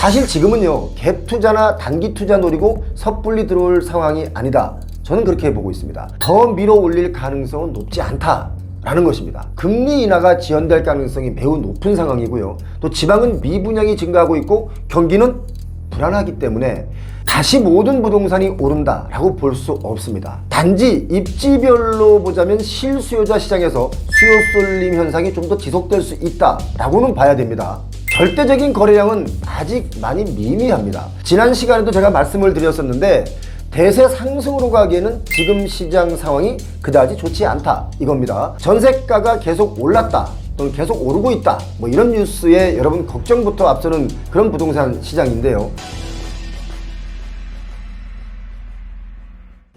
사실 지금은요, 갭 투자나 단기 투자 노리고 섣불리 들어올 상황이 아니다. 저는 그렇게 보고 있습니다. 더 밀어 올릴 가능성은 높지 않다라는 것입니다. 금리 인하가 지연될 가능성이 매우 높은 상황이고요. 또 지방은 미분양이 증가하고 있고 경기는 불안하기 때문에 다시 모든 부동산이 오른다라고 볼 수 없습니다. 단지 입지별로 보자면 실수요자 시장에서 수요 쏠림 현상이 좀 더 지속될 수 있다라고는 봐야 됩니다. 절대적인 거래량은 아직 많이 미미합니다. 지난 시간에도 제가 말씀을 드렸었는데 대세 상승으로 가기에는 지금 시장 상황이 그다지 좋지 않다 이겁니다. 전세가가 계속 올랐다 또는 계속 오르고 있다 뭐 이런 뉴스에 여러분 걱정부터 앞서는 그런 부동산 시장인데요.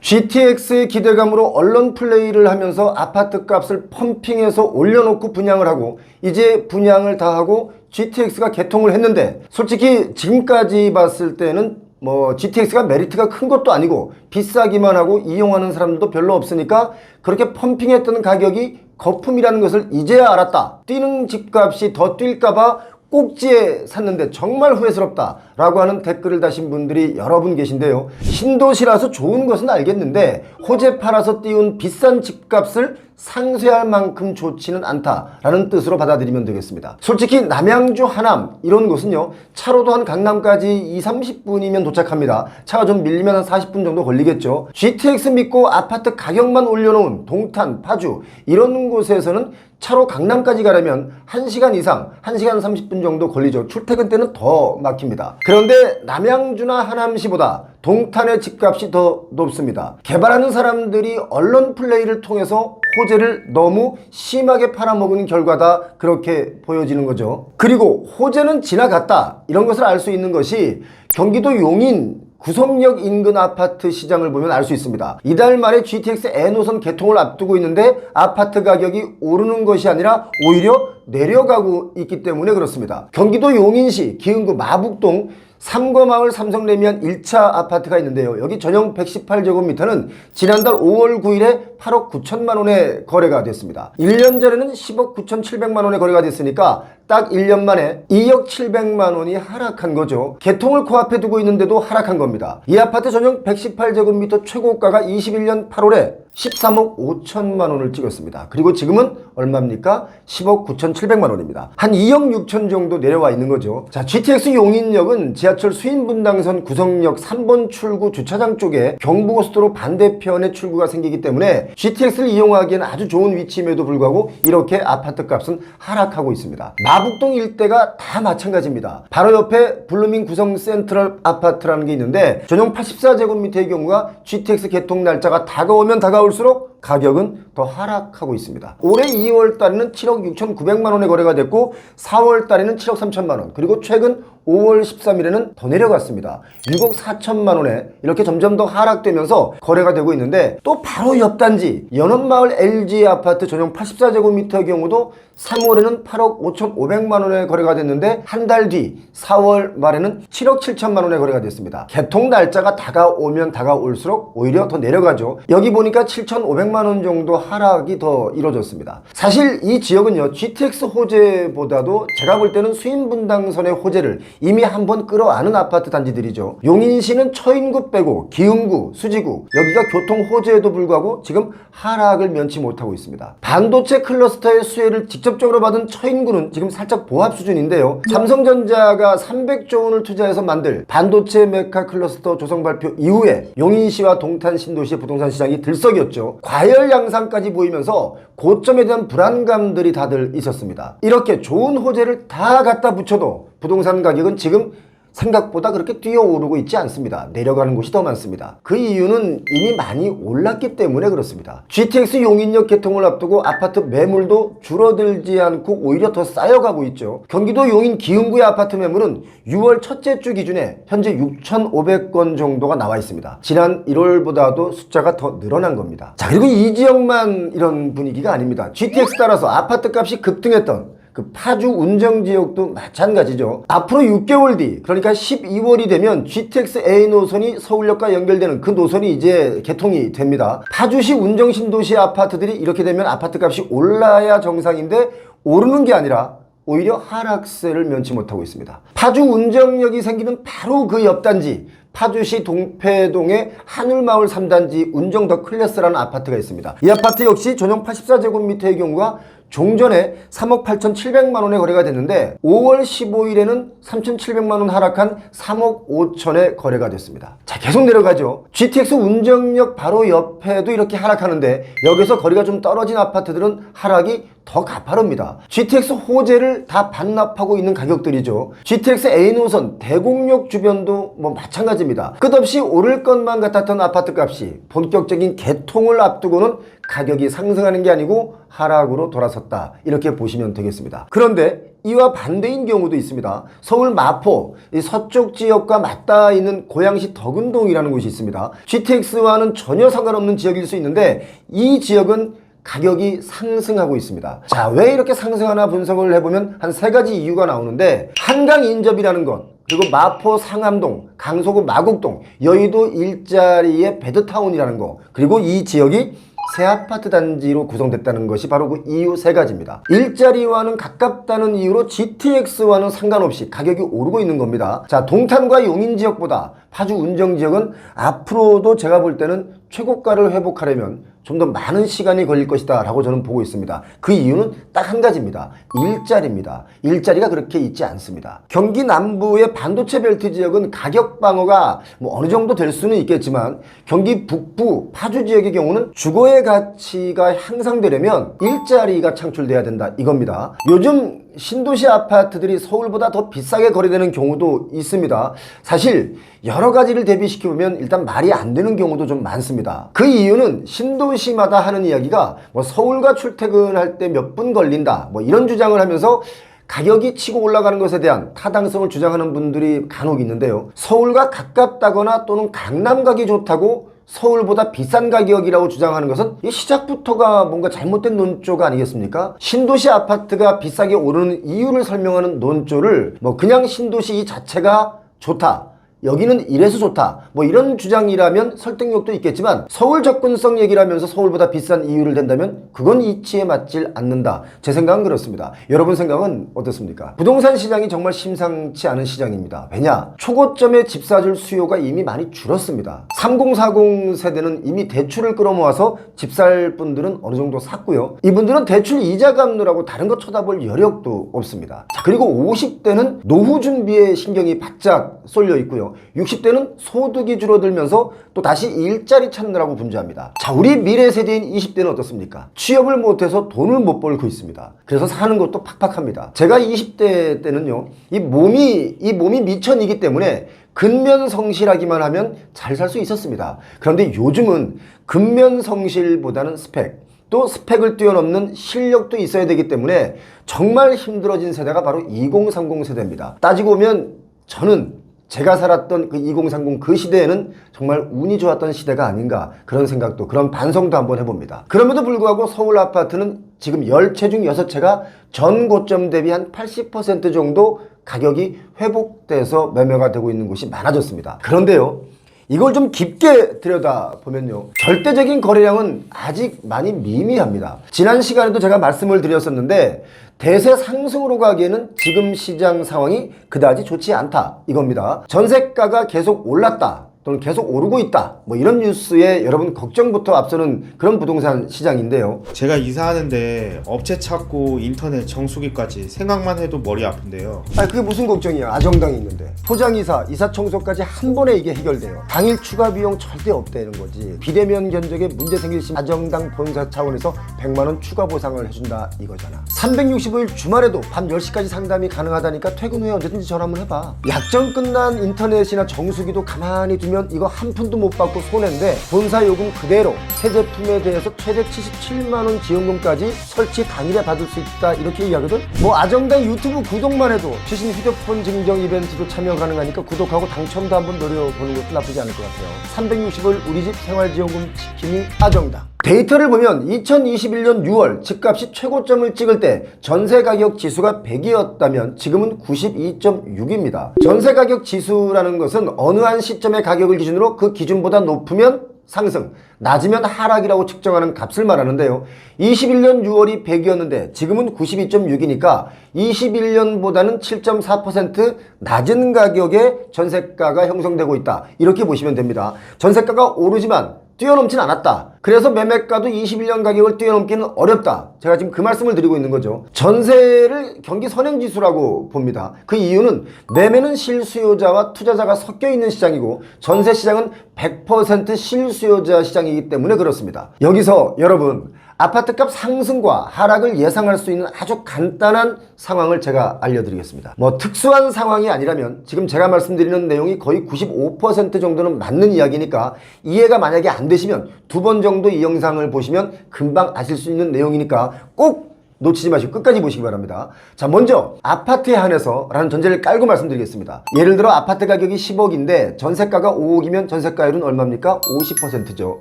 GTX의 기대감으로 언론 플레이를 하면서 아파트 값을 펌핑해서 올려놓고 분양을 하고 이제 분양을 다 하고 GTX가 개통을 했는데 솔직히 지금까지 봤을 때는 뭐 GTX가 메리트가 큰 것도 아니고 비싸기만 하고 이용하는 사람들도 별로 없으니까 그렇게 펌핑했던 가격이 거품이라는 것을 이제야 알았다. 뛰는 집값이 더 뛸까봐 꼭지에 샀는데 정말 후회스럽다 라고 하는 댓글을 다신 분들이 여러 분 계신데요. 신도시라서 좋은 것은 알겠는데 호재 팔아서 띄운 비싼 집값을 상쇄할 만큼 좋지는 않다라는 뜻으로 받아들이면 되겠습니다. 솔직히 남양주 하남 이런 곳은요, 차로도 한 강남까지 20-30분이면 도착합니다. 차가 좀 밀리면 한 40분 정도 걸리겠죠. GTX 믿고 아파트 가격만 올려놓은 동탄, 파주 이런 곳에서는 차로 강남까지 가려면 1시간 이상, 1시간 30분 정도 걸리죠. 출퇴근 때는 더 막힙니다. 그런데 남양주나 하남시보다 동탄의 집값이 더 높습니다. 개발하는 사람들이 언론 플레이를 통해서 호재를 너무 심하게 팔아먹은 결과다 그렇게 보여지는 거죠. 그리고 호재는 지나갔다 이런 것을 알 수 있는 것이 경기도 용인 구성역 인근 아파트 시장을 보면 알 수 있습니다. 이달 말에 GTX N호선 개통을 앞두고 있는데 아파트 가격이 오르는 것이 아니라 오히려 내려가고 있기 때문에 그렇습니다. 경기도 용인시 기흥구 마북동 삼거마을 삼성레미안 1차 아파트가 있는데요. 여기 전용 118제곱미터는 지난달 5월 9일에 8억 9천만 원에 거래가 됐습니다. 1년 전에는 10억 9천7백만 원에 거래가 됐으니까 딱 1년 만에 2억 7백만 원이 하락한 거죠. 개통을 코앞에 두고 있는데도 하락한 겁니다. 이 아파트 전용 118제곱미터 최고가가 21년 8월에 13억 5천만 원을 찍었습니다. 그리고 지금은 얼마입니까? 10억 9천7백만 원입니다. 한 2억 6천 정도 내려와 있는 거죠. 자, GTX 용인역은 지하철 수인분당선 구성역 3번 출구 주차장 쪽에 경부고속도로 반대편에 출구가 생기기 때문에 GTX를 이용하기에는 아주 좋은 위치임에도 불구하고 이렇게 아파트 값은 하락하고 있습니다. 마북동 일대가 다 마찬가지입니다. 바로 옆에 블루밍 구성 센트럴 아파트라는 게 있는데 전용 84제곱미터의 경우가 GTX 개통 날짜가 다가오면 다가올수록 가격은 더 하락하고 있습니다. 올해 2월 달에는 7억 6천9백만 원에 거래가 됐고 4월 달에는 7억 3천만 원, 그리고 최근 5월 13일에는 더 내려갔습니다. 6억 4천만 원에 이렇게 점점 더 하락되면서 거래가 되고 있는데 또 바로 옆 단지 연원마을 LG 아파트 전용 84제곱미터의 경우도 3월에는 8억 5천5백만 원에 거래가 됐는데 한 달 뒤 4월 말에는 7억 7천만 원에 거래가 됐습니다. 개통 날짜가 다가오면 다가올수록 오히려 더 내려가죠. 여기 보니까 7,500만 원 정도 하락이 더 이루어졌습니다. 사실 이 지역은요, GTX 호재보다도 제가 볼 때는 수인분당선의 호재를 이미 한번 끌어안은 아파트 단지들이죠. 용인시는 처인구 빼고 기흥구, 수지구 여기가 교통 호재에도 불구하고 지금 하락을 면치 못하고 있습니다. 반도체 클러스터의 수혜를 직접적으로 받은 처인구는 지금 살짝 보합 수준인데요. 삼성전자가 300조 원을 투자해서 만들 반도체 메카 클러스터 조성 발표 이후에 용인시와 동탄 신도시의 부동산 시장이 들썩였죠. 과열 양상까지 보이면서 고점에 대한 불안감들이 다들 있었습니다. 이렇게 좋은 호재를 다 갖다 붙여도 부동산 가격은 지금 생각보다 그렇게 뛰어오르고 있지 않습니다. 내려가는 곳이 더 많습니다. 그 이유는 이미 많이 올랐기 때문에 그렇습니다. GTX 용인역 개통을 앞두고 아파트 매물도 줄어들지 않고 오히려 더 쌓여가고 있죠. 경기도 용인 기흥구의 아파트 매물은 6월 첫째 주 기준에 현재 6,500건 정도가 나와 있습니다. 지난 1월보다도 숫자가 더 늘어난 겁니다. 자, 그리고 이 지역만 이런 분위기가 아닙니다. GTX 따라서 아파트 값이 급등했던 그 파주 운정지역도 마찬가지죠. 앞으로 6개월 뒤, 그러니까 12월이 되면 GTX A 노선이 서울역과 연결되는 그 노선이 이제 개통이 됩니다. 파주시 운정신도시 아파트들이 이렇게 되면 아파트 값이 올라야 정상인데 오르는 게 아니라 오히려 하락세를 면치 못하고 있습니다. 파주 운정역이 생기는 바로 그 옆 단지, 파주시 동패동의 하늘마을 3단지 운정 더 클래스라는 아파트가 있습니다. 이 아파트 역시 전용 84제곱미터의 경우가 종전에 3억 8,700만 원에 거래가 됐는데 5월 15일에는 3,700만 원 하락한 3억 5천에 거래가 됐습니다. 자, 계속 내려가죠. GTX 운정역 바로 옆에도 이렇게 하락하는데 여기서 거리가 좀 떨어진 아파트들은 하락이 더 가파릅니다. GTX 호재를 다 반납하고 있는 가격들이죠. GTX A 노선 대곡역 주변도 마찬가지입니다. 끝없이 오를 것만 같았던 아파트 값이 본격적인 개통을 앞두고는 가격이 상승하는 게 아니고 하락으로 돌아섰다, 이렇게 보시면 되겠습니다. 그런데 이와 반대인 경우도 있습니다. 서울 마포 이 서쪽 지역과 맞닿아 있는 고양시 덕은동이라는 곳이 있습니다. GTX와는 전혀 상관없는 지역일 수 있는데 이 지역은 가격이 상승하고 있습니다. 자, 왜 이렇게 상승하나 분석을 해보면 한 3가지 이유가 나오는데, 한강 인접이라는 것, 그리고 마포 상암동, 강서구 마곡동, 여의도 일자리의 베드타운이라는 거, 그리고 이 지역이 새 아파트 단지로 구성됐다는 것이 바로 그 이유 3가지입니다. 일자리와는 가깝다는 이유로 GTX와는 상관없이 가격이 오르고 있는 겁니다. 자, 동탄과 용인 지역보다 파주 운정 지역은 앞으로도 제가 볼 때는 최고가를 회복하려면 좀 더 많은 시간이 걸릴 것이다 라고 저는 보고 있습니다. 그 이유는 딱 한 가지입니다. 일자리입니다. 일자리가 그렇게 있지 않습니다. 경기 남부의 반도체 벨트 지역은 가격 방어가 어느 정도 될 수는 있겠지만, 경기 북부 파주 지역의 경우는 주거의 가치가 향상되려면 일자리가 창출돼야 된다, 이겁니다. 요즘 신도시 아파트들이 서울보다 더 비싸게 거래되는 경우도 있습니다. 사실 여러 가지를 대비시켜보면 일단 말이 안 되는 경우도 좀 많습니다. 그 이유는 신도시마다 하는 이야기가 서울과 출퇴근할 때 몇 분 걸린다, 이런 주장을 하면서 가격이 치고 올라가는 것에 대한 타당성을 주장하는 분들이 간혹 있는데요. 서울과 가깝다거나 또는 강남 가기 좋다고 서울보다 비싼 가격이라고 주장하는 것은 이 시작부터가 뭔가 잘못된 논조가 아니겠습니까? 신도시 아파트가 비싸게 오르는 이유를 설명하는 논조를 그냥 신도시 이 자체가 좋다, 여기는 이래서 좋다, 이런 주장이라면 설득력도 있겠지만, 서울 접근성 얘기를 하면서 서울보다 비싼 이유를 댄다면 그건 이치에 맞질 않는다. 제 생각은 그렇습니다. 여러분 생각은 어떻습니까? 부동산 시장이 정말 심상치 않은 시장입니다. 왜냐? 초고점의 집 사줄 수요가 이미 많이 줄었습니다. 3040 세대는 이미 대출을 끌어모아서 집 살 분들은 어느 정도 샀고요. 이분들은 대출 이자 갚느라고 다른 거 쳐다볼 여력도 없습니다. 자, 그리고 50대는 노후 준비에 신경이 바짝 쏠려 있고요. 60대는 소득이 줄어들면서 또 다시 일자리 찾느라고 분주합니다. 자, 우리 미래 세대인 20대는 어떻습니까? 취업을 못해서 돈을 못 벌고 있습니다. 그래서 사는 것도 팍팍합니다. 제가 20대 때는요, 이 몸이 미천이기 때문에 근면성실하기만 하면 잘 살 수 있었습니다. 그런데 요즘은 근면성실보다는 스펙, 또 스펙을 뛰어넘는 실력도 있어야 되기 때문에 정말 힘들어진 세대가 바로 2030 세대입니다. 따지고 보면 저는 제가 살았던 그 2030 그 시대에는 정말 운이 좋았던 시대가 아닌가, 그런 생각도, 그런 반성도 한번 해봅니다. 그럼에도 불구하고 서울 아파트는 지금 10채 중 6채가 전 고점 대비 한 80% 정도 가격이 회복돼서 매매가 되고 있는 곳이 많아졌습니다. 그런데요, 이걸 좀 깊게 들여다보면요, 절대적인 거래량은 아직 많이 미미합니다. 지난 시간에도 제가 말씀을 드렸었는데, 대세 상승으로 가기에는 지금 시장 상황이 그다지 좋지 않다, 이겁니다. 전세가가 계속 올랐다 또는 계속 오르고 있다, 이런 뉴스에 여러분 걱정부터 앞서는 그런 부동산 시장인데요. 제가 이사하는데 업체 찾고 인터넷 정수기까지 생각만 해도 머리 아픈데요. 그게 무슨 걱정이야? 아정당이 있는데. 포장이사, 이사 청소까지 한 번에 이게 해결돼요. 당일 추가 비용 절대 없다는 거지. 비대면 견적에 문제 생길 시 아정당 본사 차원에서 100만 원 추가 보상을 해준다, 이거잖아. 365일 주말에도 밤 10시까지 상담이 가능하다니까 퇴근 후에 언제든지 전화 한번 해봐. 약정 끝난 인터넷이나 정수기도 가만히 두면 이거 한 푼도 못 받고 손해인데, 본사 요금 그대로 새 제품에 대해서 최대 77만 원 지원금까지 설치 당일에 받을 수 있다, 이렇게 이야기하거든. 아정당 유튜브 구독만 해도 최신 휴대폰 증정 이벤트도 참여 가능하니까 구독하고 당첨도 한번 노려보는 것도 나쁘지 않을 것 같아요. 365일 우리 집 생활지원금 지킴이 아정당. 데이터를 보면 2021년 6월 집값이 최고점을 찍을 때 전세가격 지수가 100이었다면 지금은 92.6입니다. 전세가격 지수라는 것은 어느 한 시점의 가격을 기준으로 그 기준보다 높으면 상승, 낮으면 하락이라고 측정하는 값을 말하는데요. 21년 6월이 100이었는데 지금은 92.6이니까 21년보다는 7.4% 낮은 가격에 전세가가 형성되고 있다. 이렇게 보시면 됩니다. 전세가가 오르지만 뛰어넘진 않았다. 그래서 매매가도 21년 가격을 뛰어넘기는 어렵다. 제가 지금 그 말씀을 드리고 있는 거죠. 전세를 경기 선행지수라고 봅니다. 그 이유는 매매는 실수요자와 투자자가 섞여 있는 시장이고 전세 시장은 100% 실수요자 시장이기 때문에 그렇습니다. 여기서 여러분 아파트값 상승과 하락을 예상할 수 있는 아주 간단한 상황을 제가 알려드리겠습니다. 뭐 특수한 상황이 아니라면 지금 제가 말씀드리는 내용이 거의 95% 정도는 맞는 이야기니까 이해가 만약에 안 되시면 2번 정도 이 영상을 보시면 금방 아실 수 있는 내용이니까 꼭 놓치지 마시고 끝까지 보시기 바랍니다. 자, 먼저 아파트에 한해서 라는 전제를 깔고 말씀드리겠습니다. 예를 들어 아파트 가격이 10억인데 전세가가 5억이면 전세가율은 얼마입니까? 50%죠.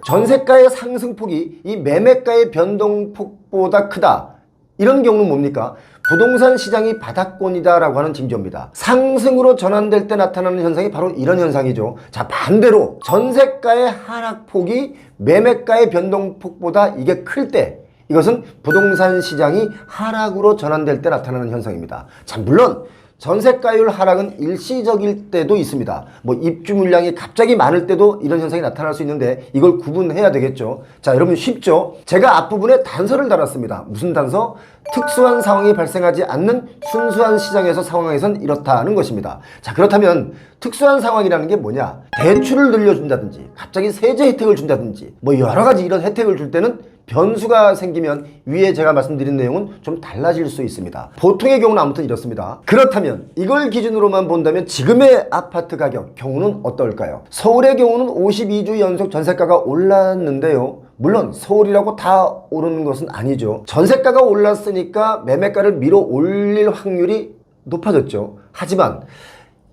전세가의 상승폭이 이 매매가의 변동폭보다 크다. 이런 경우는 뭡니까? 부동산 시장이 바닥권이다 라고 하는 징조입니다. 상승으로 전환될 때 나타나는 현상이 바로 이런 현상이죠. 자, 반대로 전세가의 하락폭이 매매가의 변동폭보다 이게 클 때 이것은 부동산 시장이 하락으로 전환될 때 나타나는 현상입니다. 자, 물론 전세가율 하락은 일시적일 때도 있습니다. 뭐 입주 물량이 갑자기 많을 때도 이런 현상이 나타날 수 있는데 이걸 구분해야 되겠죠. 자, 여러분 쉽죠? 제가 앞부분에 단서를 달았습니다. 무슨 단서? 특수한 상황이 발생하지 않는 순수한 시장에서 상황에선 이렇다는 것입니다. 자, 그렇다면 특수한 상황이라는 게 뭐냐? 대출을 늘려준다든지 갑자기 세제 혜택을 준다든지 뭐 여러 가지 이런 혜택을 줄 때는 변수가 생기면 위에 제가 말씀드린 내용은 좀 달라질 수 있습니다. 보통의 경우는 아무튼 이렇습니다. 그렇다면 이걸 기준으로만 본다면 지금의 아파트 가격 경우는 어떨까요? 서울의 경우는 52주 연속 전세가가 올랐는데요. 물론 서울이라고 다 오르는 것은 아니죠. 전세가가 올랐으니까 매매가를 밀어 올릴 확률이 높아졌죠. 하지만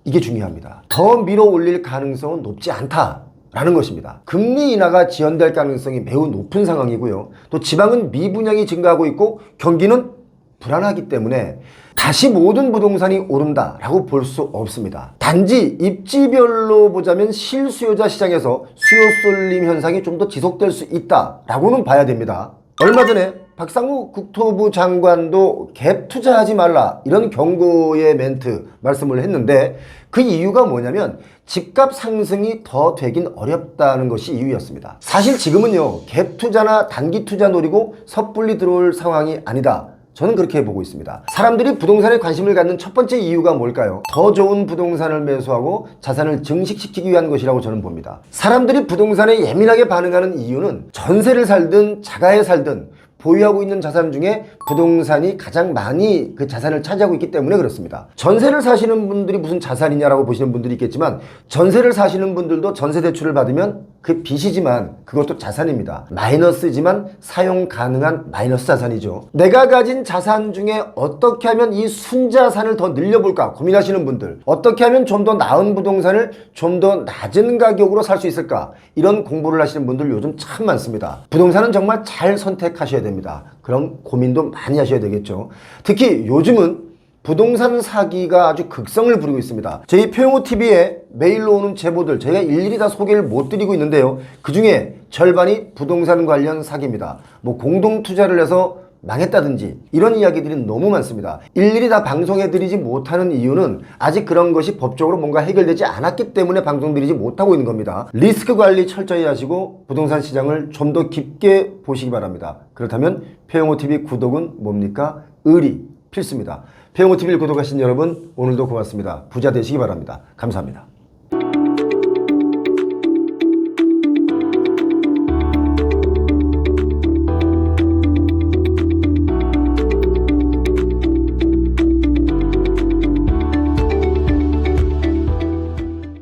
이게 중요합니다. 더 밀어 올릴 가능성은 높지 않다 라는 것입니다. 금리 인하가 지연될 가능성이 매우 높은 상황이고요. 또 지방은 미분양이 증가하고 있고 경기는 불안하기 때문에 다시 모든 부동산이 오른다라고 볼 수 없습니다. 단지 입지별로 보자면 실수요자 시장에서 수요 쏠림 현상이 좀 더 지속될 수 있다라고는 봐야 됩니다. 얼마 전에 박상우 국토부 장관도 갭 투자하지 말라 이런 경고의 멘트 말씀을 했는데 그 이유가 뭐냐면 집값 상승이 더 되긴 어렵다는 것이 이유였습니다. 사실 지금은요 갭 투자나 단기 투자 노리고 섣불리 들어올 상황이 아니다. 저는 그렇게 보고 있습니다. 사람들이 부동산에 관심을 갖는 첫 번째 이유가 뭘까요? 더 좋은 부동산을 매수하고 자산을 증식시키기 위한 것이라고 저는 봅니다. 사람들이 부동산에 예민하게 반응하는 이유는 전세를 살든 자가에 살든 보유하고 있는 자산 중에 부동산이 가장 많이 그 자산을 차지하고 있기 때문에 그렇습니다. 전세를 사시는 분들이 무슨 자산이냐라고 보시는 분들이 있겠지만 전세를 사시는 분들도 전세 대출을 받으면 그 빚이지만 그것도 자산입니다. 마이너스지만 사용 가능한 마이너스 자산이죠. 내가 가진 자산 중에 어떻게 하면 이 순자산을 더 늘려볼까 고민하시는 분들, 어떻게 하면 좀 더 나은 부동산을 좀 더 낮은 가격으로 살 수 있을까, 이런 공부를 하시는 분들 요즘 참 많습니다. 부동산은 정말 잘 선택하셔야 됩니다. 그럼 고민도 많이 하셔야 되겠죠. 특히 요즘은 부동산 사기가 아주 극성을 부리고 있습니다. 저희 표용호TV에 메일로 오는 제보들 저희가 일일이 다 소개를 못 드리고 있는데요. 그 중에 절반이 부동산 관련 사기입니다. 뭐 공동 투자를 해서 망했다든지 이런 이야기들이 너무 많습니다. 일일이 다 방송해드리지 못하는 이유는 아직 그런 것이 법적으로 뭔가 해결되지 않았기 때문에 방송드리지 못하고 있는 겁니다. 리스크 관리 철저히 하시고 부동산 시장을 좀 더 깊게 보시기 바랍니다. 그렇다면 표용호TV 구독은 뭡니까? 의리 필수입니다. 표용호TV를 구독하신 여러분 오늘도 고맙습니다. 부자 되시기 바랍니다. 감사합니다.